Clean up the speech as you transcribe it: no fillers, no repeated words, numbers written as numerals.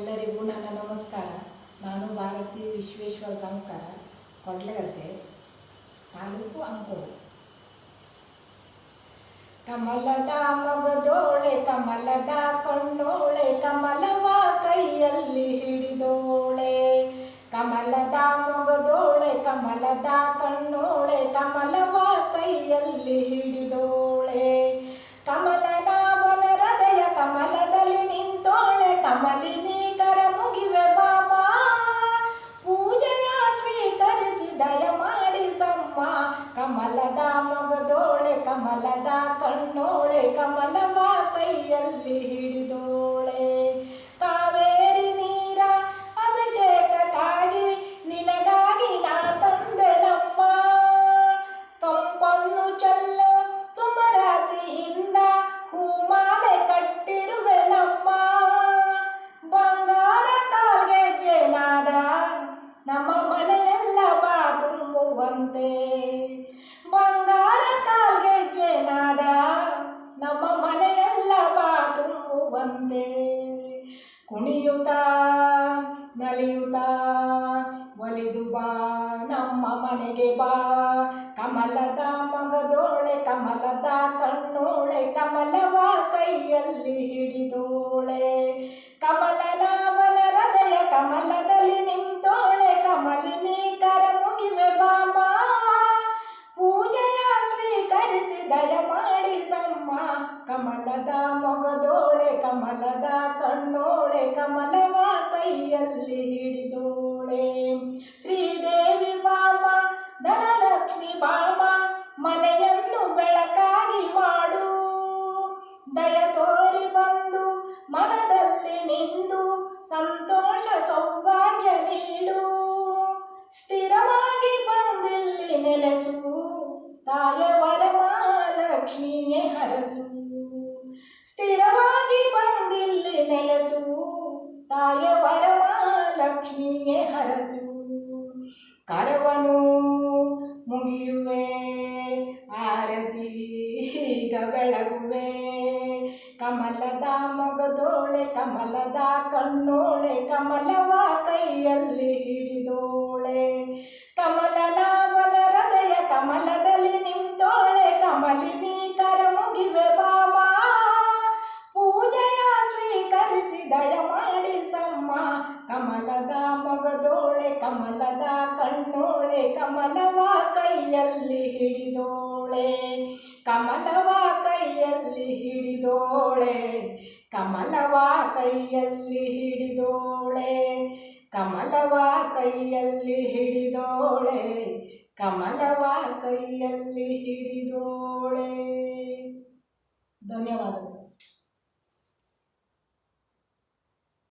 ಎಲ್ಲರಿಗೂ ನನ್ನ ನಮಸ್ಕಾರ. ನಾನು ಭಾರತಿ ವಿಶ್ವೇಶ್ವರ ಗಾಂವ್ಕರ, ಕೊಡ್ಲಗದ್ದೆ, ತಾಲೂಕು ಅಂಕೋಲ. ಕಮಲದ ಮೊಗದೋಳೆ, ಕಮಲದ ಕಣ್ಣೋಳೆ, ಕಮಲವ ಕೈಯಲ್ಲಿ ಹಿಡಿದೋಳೆ. ಕಮಲದ ಮೊಗದೋಳೆ, ಕಮಲದ ಕಣ್ಣೋಳೆ, ಕಮಲವ ಕೈಯಲ್ಲಿ ಹಿಡಿದೋಳೆ. ಕಮಲನಾಭನ ಹೃದಯ ಕಮಲದಲ್ಲಿ ನಿಂತೋಳೆ, ಕಮಲಿನಿ ಕರ ಮುಗಿವೆ ಬಾಮ. ಪೂಜೆಯ ಸ್ವೀಕರಿಸಿ ದಯ ಮಾಡಿಸಮ್ಮ. ಕಮಲದ ಮೊಗದೋಳೆ, ಕಮಲದ ಕಣ್ಣೋಳೆ, ಕಮಲವ ಕೈಯಲ್ಲಿ ಹಿಡಿದೋಳೆ. ಕಾವೇರಿ ನೀರ ಅಭಿಷೇಕಕ್ಕಾಗಿ ನಿನಗಾಗಿ ನಾ ತಂದೆ ನಮ್ಮ. ಕಂಪನ್ನು ಚೆಲ್ಲೋ ಸುಮರಾಸಿಯಿಂದ ಹೂಮಾಲೆ ಕಟ್ಟಿರುವೆ ನಮ್ಮ. ಬಂಗಾರ ಕಾಲ್ಗೆಜ್ಜೆ ನಾದ ನಮ್ಮ ಮನೆಯೆಲ್ಲ ಬಾ ತುಂಬುವಂತೆ. ಬಂಗಾರ ಕಾಲ್ಗೆಜ್ಜೆ ನಾದ ನಮ್ಮ ಮನೆಯೆಲ್ಲ ಬಾ ತುಂಬುವಂತೆ. ಕುಣಿಯುತ್ತಾ ನಲಿಯುತ್ತಾ ಒಲಿದು ಬಾ ನಮ್ಮ ಮನೆಗೆ ಬಾ. ಕಮಲದ ಮೊಗದೋಳೆ, ಕಮಲದ ಕಣ್ಣೋಳೆ, ಕಮಲವ ಕೈಯಲ್ಲಿ ಹಿಡಿದೋಳೆ. ಕಮಲನಾಭನ ಹೃದಯ ಕಮಲದಲ್ಲಿ ನಿಂತೋಳೆ, ಕಮಲಿನಿ ಕರ ಮುಗಿವೆ ಬಾಮ. ಪೂಜೆಯ ಸ್ವೀಕರಿಸಿ ದಯ ಮಾಡಿಸಮ್ಮ. ಕಮಲದ ಮೊಗದೋಳೆ, ಕಮಲದ ಕಣ್ಣೋಳೆ, ಕಮಲವ ಕೈಯಲ್ಲಿ ಹಿಡಿದೋಳೆ. ಶ್ರೀದೇವಿ ಬಾಮ, ಧನಲಕ್ಷ್ಮಿ ಬಾಮ, ಮನೆಯನ್ನು ಬೆಳಕಾಗಿ ಮಾಡು. ದಯ ತೋರಿ ಬಂದು ಮನದಲ್ಲಿ ನಿಂದು ಸಂತೋಷ ಸೌಭಾಗ್ಯ ನೀಡು. ಸ್ಥಿರವಾಗಿ ಬಂದಿಲ್ಲಿ ನೆಲೆಸು, ತಾಯ ವರಮಹಾಲಕ್ಷ್ಮಿಯೇ ಹರಸು. ಸ್ಥಿರವಾಗಿ ಬಂದಿಲ್ಲಿ ನೆಲೆಸು, ತಾಯ ವರಮಹಾಲಕ್ಷ್ಮಿಯೇ ಹರಸು. ಕರವನು ಮುಗಿಯುವೆ, ಆರತಿ ಈಗ ಬೆಳಗುವೆ. ಕಮಲದ ಮೊಗದೋಳೆ, ಕಮಲದ ಕಣ್ಣೋಳೆ, ಕಮಲವ ಕೈಯಲ್ಲಿ ಹಿಡಿದೋಳೆ. ಕಮಲನಾಭನ ಹೃದಯ ಕಮಲದಲ್ಲಿ ನಿಂತೋಳೆ, ಕಮಲಿನಿ ಕರ ಮುಗಿವೆ ಬಾಮ. ಪೂಜೆಯ ಸ್ವೀಕರಿಸಿ ದಯ ಮಾಡಿಸಮ್ಮ. ಕಮಲದ ಮೊಗದೋಳೆ, ಕಮಲದ ಕಣ್ಣೋಳೆ, ಕಮಲವ ಕೈಯಲ್ಲಿ ಹಿಡಿದೋಳೆ. ಕಮಲವ ಕೈಯಲ್ಲಿ ಹಿಡಿದೋಳೆ, ಕಮಲವ ಕೈಯಲ್ಲಿ ಹಿಡಿದೋಳೆ. ಕಮಲವ ಕೈಯಲ್ಲಿ ಹಿಡಿದೋಳೆ, ಕಮಲವ ಕೈಯಲ್ಲಿ ಹಿಡಿದೋಳೆ. ಧನ್ಯವಾದಗಳು.